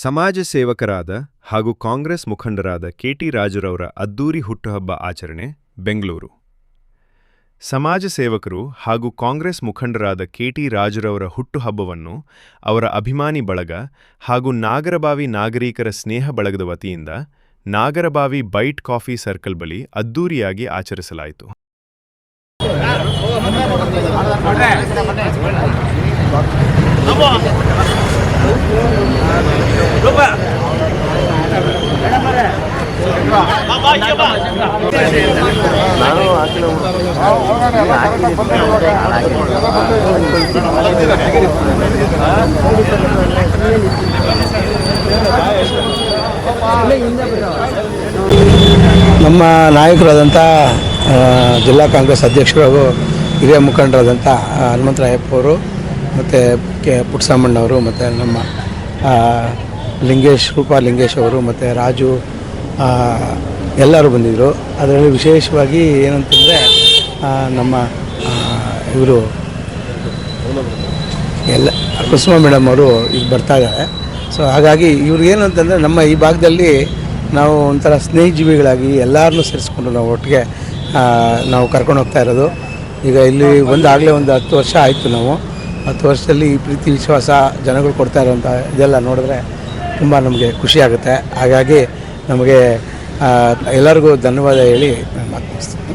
ಸಮಾಜ ಸೇವಕರಾದ ಹಾಗೂ ಕಾಂಗ್ರೆಸ್ ಮುಖಂಡರಾದ ಕೆ.ಟಿ. ರಾಜುರವರ ಅದ್ದೂರಿ ಹುಟ್ಟುಹಬ್ಬ ಆಚರಣೆ ಬೆಂಗಳೂರು. ಸಮಾಜ ಸೇವಕರು ಹಾಗೂ ಕಾಂಗ್ರೆಸ್ ಮುಖಂಡರಾದ ಕೆ.ಟಿ. ರಾಜುರವರ ಹುಟ್ಟುಹಬ್ಬವನ್ನು ಅವರ ಅಭಿಮಾನಿ ಬಳಗ ಹಾಗೂ ನಾಗರಬಾವಿ ನಾಗರಿಕರ ಸ್ನೇಹ ಬಳಗದ ವತಿಯಿಂದ ನಾಗರಬಾವಿ ಬೈಟ್ ಕಾಫಿ ಸರ್ಕಲ್ ಬಳಿ ಅದ್ದೂರಿಯಾಗಿ ಆಚರಿಸಲಾಯಿತು. ನಮ್ಮ ನಾಯಕರಾದಂಥ ಜಿಲ್ಲಾ ಕಾಂಗ್ರೆಸ್ ಅಧ್ಯಕ್ಷರು ಹಾಗೂ ಹಿರಿಯ ಮುಖಂಡರಾದಂಥ ಹನುಮಂತರಾಯಪ್ಪ ಅವರು ಮತ್ತು ಪುಟ್ಟಸಾಮಣ್ಣವರು ಮತ್ತು ನಮ್ಮ ರೂಪಾ ಲಿಂಗೇಶ್ ಅವರು ಮತ್ತು ರಾಜು ಎಲ್ಲರೂ ಬಂದಿದ್ದರು. ಅದರಲ್ಲಿ ವಿಶೇಷವಾಗಿ ಏನಂತಂದರೆ ನಮ್ಮ ಇವರು ಕುಸುಮ ಮೇಡಮ್ ಅವರು ಈಗ ಬರ್ತಾ ಇದ್ದಾರೆ. ಸೊ ಹಾಗಾಗಿ ಇವ್ರಿಗೇನು ಅಂತಂದರೆ ನಮ್ಮ ಈ ಭಾಗದಲ್ಲಿ ನಾವು ಒಂಥರ ಸ್ನೇಹಿಜೀವಿಗಳಾಗಿ ಎಲ್ಲರನ್ನೂ ಸೇರಿಸ್ಕೊಂಡು ನಾವು ಒಟ್ಟಿಗೆ ನಾವು ಕರ್ಕೊಂಡು ಹೋಗ್ತಾ ಇರೋದು. ಈಗ ಇಲ್ಲಿ ಆಗಲೇ ಒಂದು 10 ವರ್ಷ ಆಯಿತು. ನಾವು 10 ವರ್ಷದಲ್ಲಿ ಈ ಪ್ರೀತಿ ವಿಶ್ವಾಸ ಜನಗಳು ಕೊಡ್ತಾ ಇರೋಂಥ ಇದೆಲ್ಲ ನೋಡಿದ್ರೆ ತುಂಬ ನಮಗೆ ಖುಷಿಯಾಗುತ್ತೆ. ಹಾಗಾಗಿ ನಮಗೆ ಎಲ್ಲರಿಗೂ ಧನ್ಯವಾದ ಹೇಳಿ ನಾನು ಮಾತು ಮುಗಿಸ್ತೀನಿ.